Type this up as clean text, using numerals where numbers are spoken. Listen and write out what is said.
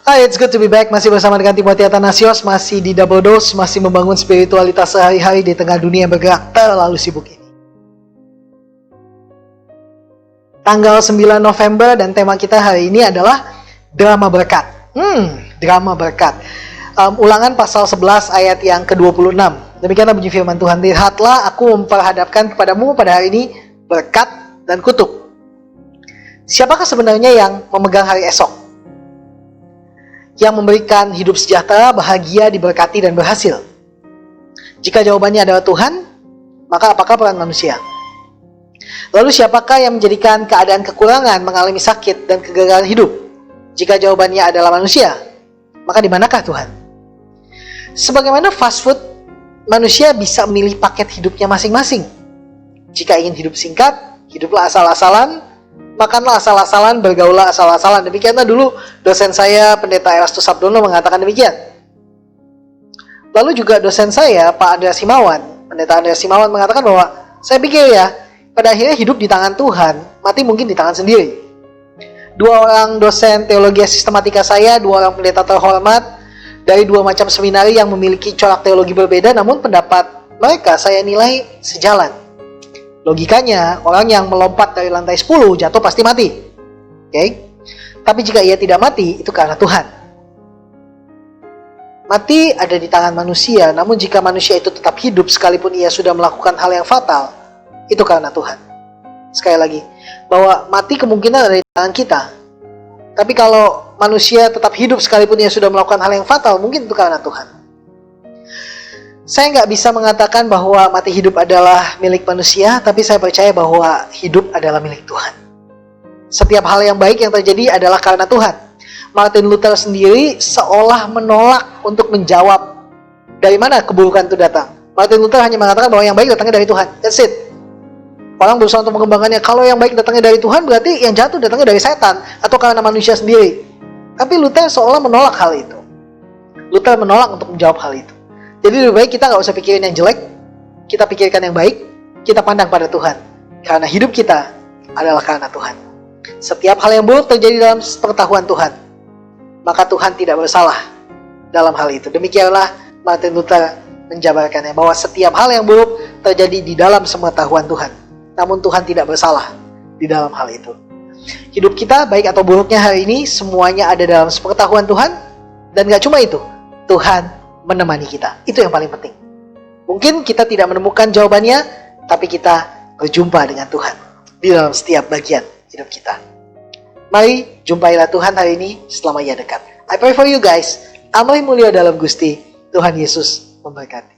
Hai, it's good to be back. Masih bersama dengan Timothy Athanasios, masih di Double Dose, masih membangun spiritualitas sehari-hari di tengah dunia yang bergerak terlalu sibuk ini. Tanggal 9 November dan tema kita hari ini adalah drama berkat. Drama berkat. Ulangan pasal 11 ayat yang ke-26. Demikianlah bunyi firman Tuhan. Lihatlah, aku memperhadapkan kepadamu pada hari ini berkat dan kutuk. Siapakah sebenarnya yang memegang hari esok? Yang memberikan hidup sejahtera, bahagia, diberkati, dan berhasil? Jika jawabannya adalah Tuhan, maka apakah peran manusia? Lalu siapakah yang menjadikan keadaan kekurangan, mengalami sakit, dan kegagalan hidup? Jika jawabannya adalah manusia, maka di manakah Tuhan? Sebagaimana fast food, manusia bisa memilih paket hidupnya masing-masing. Jika ingin hidup singkat, hiduplah asal-asalan, makanlah asal-asalan, bergaulah asal-asalan. Demikianlah dulu dosen saya, Pendeta Erastus Sabdono, mengatakan demikian. Lalu juga dosen saya, Pak Andreas Himawan, Pendeta Andreas Himawan, mengatakan bahwa saya pikir ya, pada akhirnya hidup di tangan Tuhan, mati mungkin di tangan sendiri. Dua orang dosen teologi sistematika saya, dua orang pendeta terhormat dari dua macam seminari yang memiliki corak teologi berbeda, namun pendapat mereka saya nilai sejalan. Logikanya, orang yang melompat dari lantai 10 jatuh pasti mati. Oke? Tapi jika ia tidak mati, itu karena Tuhan. Mati ada di tangan manusia, namun jika manusia itu tetap hidup sekalipun ia sudah melakukan hal yang fatal, itu karena Tuhan. Sekali lagi, bahwa mati kemungkinan ada di tangan kita. Tapi kalau manusia tetap hidup sekalipun ia sudah melakukan hal yang fatal, mungkin itu karena Tuhan. Saya nggak bisa mengatakan bahwa mati hidup adalah milik manusia, tapi saya percaya bahwa hidup adalah milik Tuhan. Setiap hal yang baik yang terjadi adalah karena Tuhan. Martin Luther sendiri seolah menolak untuk menjawab dari mana keburukan itu datang. Martin Luther hanya mengatakan bahwa yang baik datangnya dari Tuhan. That's it. Orang berusaha untuk mengembangkannya, kalau yang baik datangnya dari Tuhan, berarti yang jatuh datangnya dari setan atau karena manusia sendiri. Tapi Luther seolah menolak hal itu. Luther menolak untuk menjawab hal itu. Jadi lebih baik kita nggak usah pikirin yang jelek, kita pikirkan yang baik, kita pandang pada Tuhan. Karena hidup kita adalah karena Tuhan. Setiap hal yang buruk terjadi dalam pengetahuan Tuhan, maka Tuhan tidak bersalah dalam hal itu. Demikianlah Martin Luther menjabarkannya, bahwa setiap hal yang buruk terjadi di dalam pengetahuan Tuhan, namun Tuhan tidak bersalah di dalam hal itu. Hidup kita, baik atau buruknya hari ini, semuanya ada dalam pengetahuan Tuhan. Dan gak cuma itu, Tuhan menemani kita. Itu yang paling penting. Mungkin kita tidak menemukan jawabannya, tapi kita berjumpa dengan Tuhan di dalam setiap bagian hidup kita. Mari jumpailah Tuhan hari ini selama ia dekat. I pray for you guys. Amal mulya dalam Gusti. Tuhan Yesus memberkati.